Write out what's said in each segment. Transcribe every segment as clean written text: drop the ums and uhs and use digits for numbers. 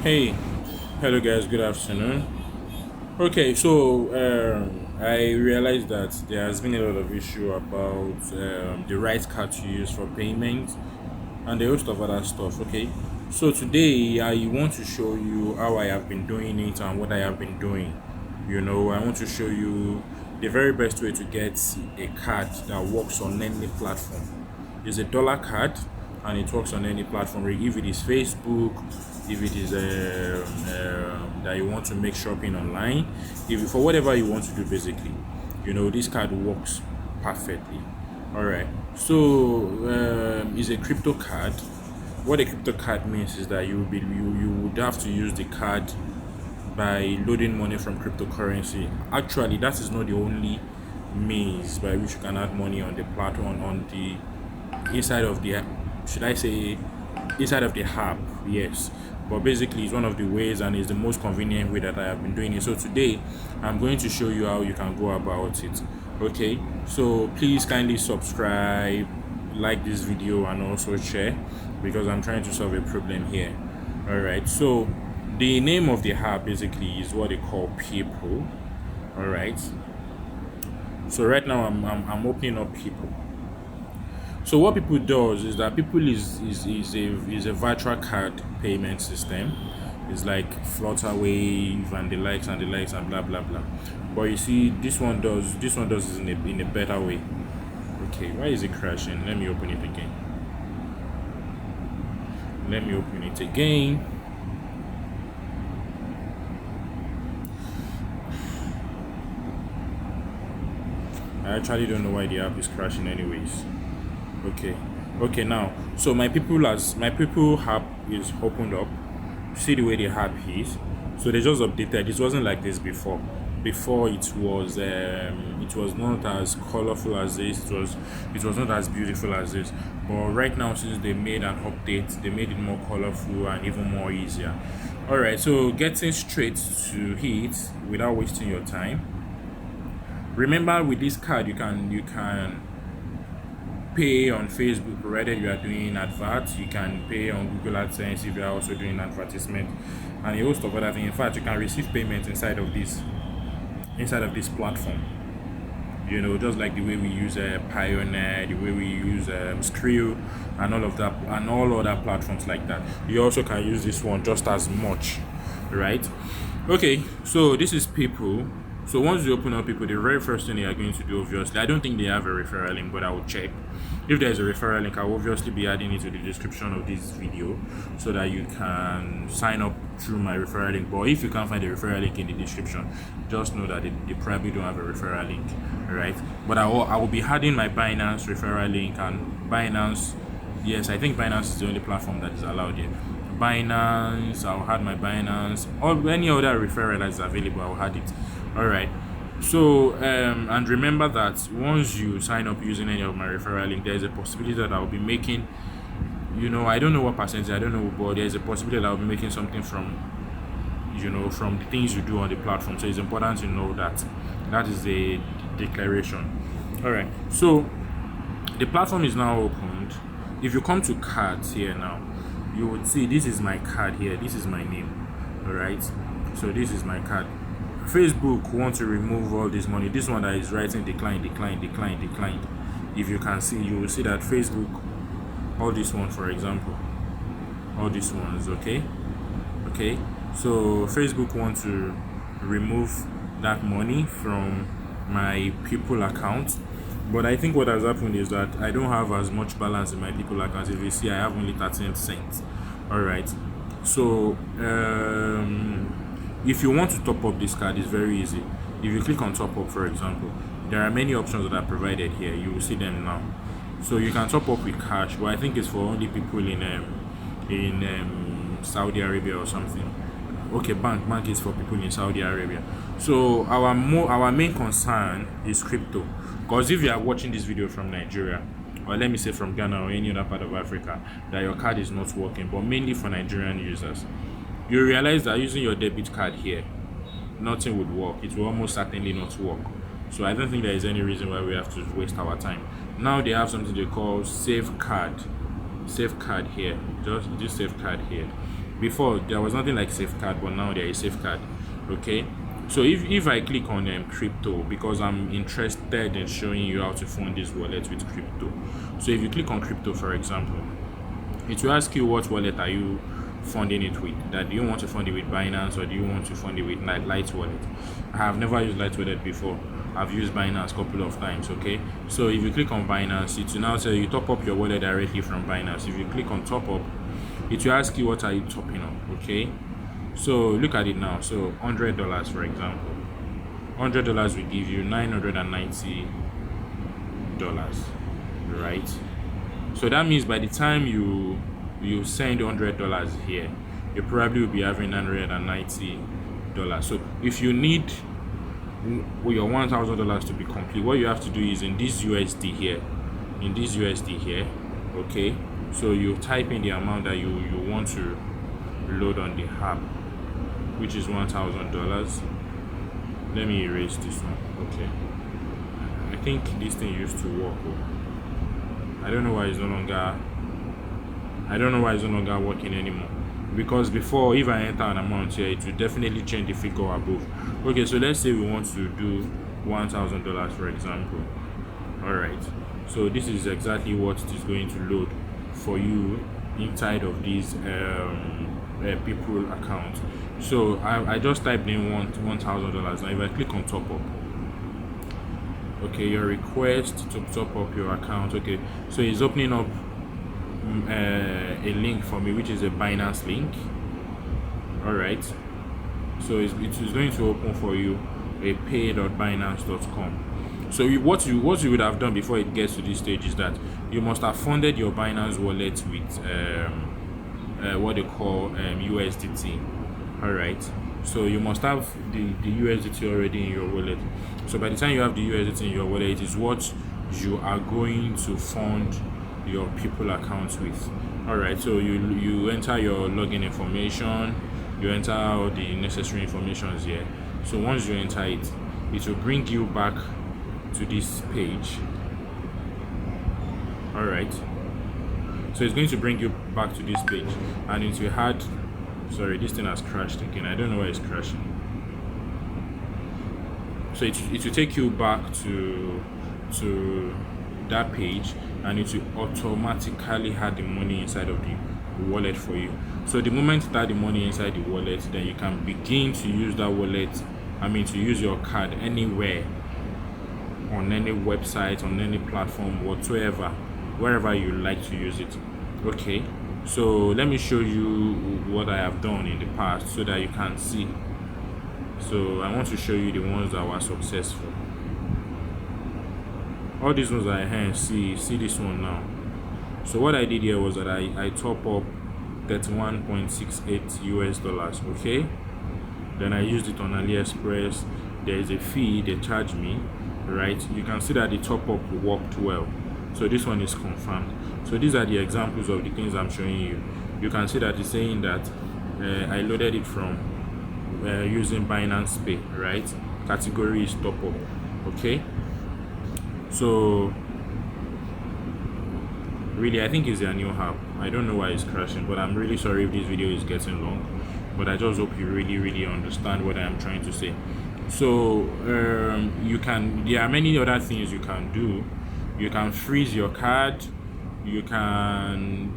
Hey, hello guys, good afternoon. Okay, so I realized that there has been a lot of issue about the right card to use for payment and a host of other stuff. Okay, so today I want to show you how I have been doing it and what I have been doing. I want to show you the very best way to get a card that works on any platform. It's a dollar card and it works on any platform. If it is Facebook, if it is that you want to make shopping online, if for whatever you want to do, basically, this card works perfectly. All right. So it's a crypto card. What a crypto card means is that you would have to use the card by loading money from cryptocurrency. Actually, that is not the only means by which you can add money on the platform on the inside of the should I say inside of the app. Yes, but basically it's one of the ways and it's the most convenient way that I have been doing it. So today I'm going to show you how you can go about it. Okay, so please kindly subscribe, like this video, and also share, because I'm trying to solve a problem here. All right, so the name of the app basically is what they call people. All right, so right now I'm opening up people. So what people does is that people is a virtual card payment system. It's like Flutter Wave and the likes and blah blah blah. But you see, this one does it in a better way. Okay, why is it crashing? Let me open it again. Let me open it again. I actually don't know why the app is crashing anyways. Okay, now, so my people app is opened up. See the way the app is. So they just updated. It wasn't like this before. Before it was not as colorful as this. It was not as beautiful as this. But right now, since they made an update, they made it more colorful and even more easier. All right, so getting straight to it without wasting your time. Remember, with this card, you can pay on Facebook, provided you are doing adverts. You can pay on Google AdSense if you are also doing advertisement, and a host of other things. In fact, you can receive payments inside of this platform. Just like the way we use Pioneer, the way we use Skrill, and all of that, and all other platforms like that. You also can use this one just as much, right? Okay, so this is people. So once you open up people, the very first thing they are going to do, obviously, I don't think they have a referral link, but I will check. If there's a referral link, I will obviously be adding it to the description of this video so that you can sign up through my referral link. But if you can't find the referral link in the description, just know that they probably don't have a referral link, right? But I will be adding my Binance referral link, and Binance, yes, I think Binance is the only platform that is allowed here. Binance, I'll add my Binance, or any other referral that is available, I'll add it. All right. So and remember that once you sign up using any of my referral link, there is a possibility that I'll be making, I don't know what percentage, I don't know, but there is a possibility that I'll be making something from the things you do on the platform. So it's important to know that that is the declaration. All right. So the platform is now opened. If you come to cards here now, you would see this is my card here. This is my name. All right. So this is my card. Facebook wants to remove all this money. This one that is writing decline. If you can see, you will see that Facebook, all this one, for example, all these ones, okay. So Facebook wants to remove that money from my people account, but I think what has happened is that I don't have as much balance in my people account. If you see, I have only 13 cents. All right. So if you want to top up this card, it's very easy. If you click on top up, for example, there are many options that are provided here. You will see them now. So you can top up with cash, but I think it's for only people in Saudi Arabia or something. Okay, bank is for people in Saudi Arabia. So our main concern is crypto, because if you are watching this video from Nigeria, or let me say from Ghana or any other part of Africa, that your card is not working, but mainly for Nigerian users, you realize that using your debit card here, nothing would work. It will almost certainly not work. So I don't think there is any reason why we have to waste our time. Now they have something they call save card here. Just this save card here. Before there was nothing like safeguard, but now there is safeguard. Okay, so if I click on crypto, because I'm interested in showing you how to fund this wallet with crypto. So if you click on crypto, for example, it will ask you what wallet are you funding it with. That do you want to fund it with Binance, or do you want to fund it with Light Wallet? I have never used Light Wallet before. I've used Binance a couple of times. Okay, so if you click on Binance, it will now tell you top up your wallet directly from Binance. If you click on top up, it will ask you what are you topping up. Okay, so look at it now. So $100, for example, $100 will give you $990, right? So that means by the time you send $100 here, you probably will be having $990. So if you need your $1,000 to be complete, what you have to do is in this USD here, okay, so you type in the amount that you want to load on the app, which is $1,000. Let me erase this one. Okay, I think this thing used to work. I don't know why it's no longer working anymore, because before, if I enter an amount here, it will definitely change the figure above. Okay, so let's say we want to do $1,000, for example. All right, so this is exactly what it is going to load for you inside of this people account. So I just typed in $1,000. Now if I click on top up, okay, your request to top up your account. Okay, so it's opening up a link for me, which is a Binance link. All right, so it is going to open for you a pay.binance.com. So what you would have done before it gets to this stage is that you must have funded your Binance wallet with what they call USDT. All right, so you must have the USDT already in your wallet. So by the time you have the USDT in your wallet, it is what you are going to fund your people accounts with. All right, so you enter your login information, you enter all the necessary informations here. So once you enter it, it will bring you back to this page. All right, so it's going to bring you back to this page, and it will add, sorry, this thing has crashed again. I don't know why it's crashing. So it will take you back to that page, and it will automatically add the money inside of the wallet for you. So the moment you add the money inside the wallet, then you can begin to use that wallet, to use your card anywhere, on any website, on any platform whatsoever, wherever you like to use it. Okay, so let me show you what I have done in the past so that you can see. So I want to show you the ones that were successful. All these ones I have, see this one now. So what I did here was that I top up $31.68 US. Okay, then I used it on AliExpress. There is a fee they charge me, right? You can see that the top up worked well, so this one is confirmed. So these are the examples of the things I'm showing you. You can see that it's saying that I loaded it from using Binance Pay, right? Category is top up. Okay, so really I think it's a new app. I don't know why it's crashing, but I'm really sorry if this video is getting long, but I just hope you really understand what I'm trying to say. So there are many other things you can do. You can freeze your card, you can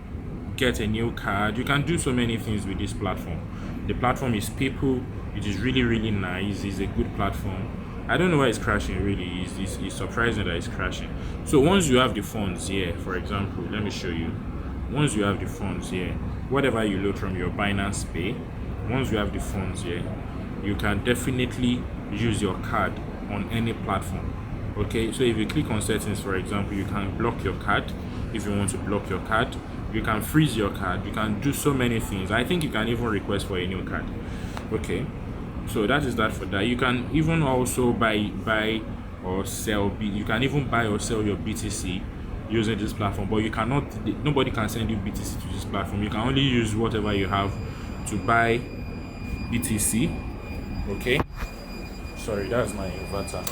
get a new card, you can do so many things with this platform. The platform is People. It is really nice. It's a good platform. I don't know why it's crashing. Really, it's surprising that it's crashing. So once you have the funds here, for example, let me show you. Once you have the funds here, whatever you load from your Binance Pay, once you have the funds here, you can definitely use your card on any platform. Okay, so if you click on settings, for example, you can block your card. If you want to block your card, you can freeze your card, you can do so many things. I think you can even request for a new card. Okay, so that is that for that. You can even also buy or sell, you can even buy or sell your BTC using this platform, but you cannot, nobody can send you BTC to this platform. You can only use whatever you have to buy BTC. Okay, sorry, that's my inverter.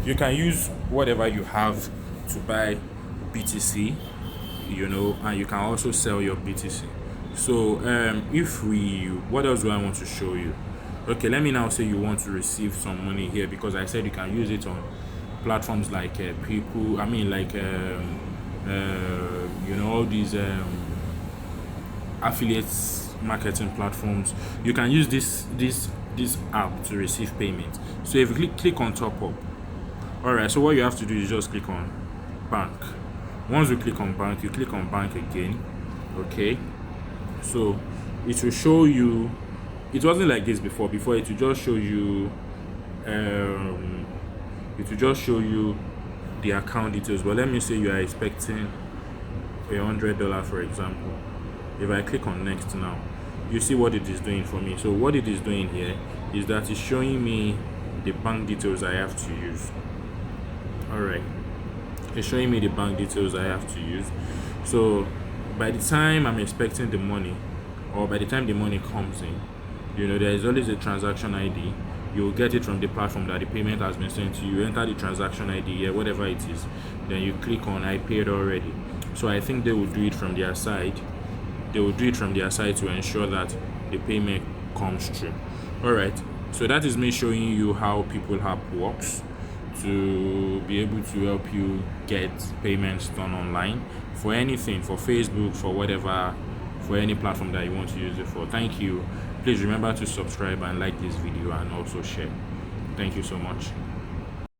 You can use whatever you have to buy BTC, and you can also sell your BTC. So if we, what else do I want to show you? Okay, let me now say you want to receive some money here, because I said you can use it on platforms like people. I mean, like all these affiliates marketing platforms. You can use this app to receive payment. So if you click on top up, all right. So what you have to do is just click on bank. Once you click on bank, you click on bank again. Okay. So it will show you. It wasn't like this before. Before it will just show you. It will just show you the account details. But let me say you are expecting $100, for example. If I click on next now, you see what it is doing for me. So what it is doing here is that it's showing me the bank details I have to use. All right, it's showing me the bank details I have to use. So by the time I'm expecting the money, or by the time the money comes in, there is always a transaction ID. You'll get it from the platform that the payment has been sent to you. Enter the transaction ID here, whatever it is, then you click on I paid already. So I think they will do it from their side. They will do it from their side to ensure that the payment comes through. All right, so that is me showing you how People App works, to be able to help you get payments done online for anything, for Facebook, for whatever, for any platform that you want to use it for. Thank you. Please remember to subscribe and like this video, and also share. Thank you so much.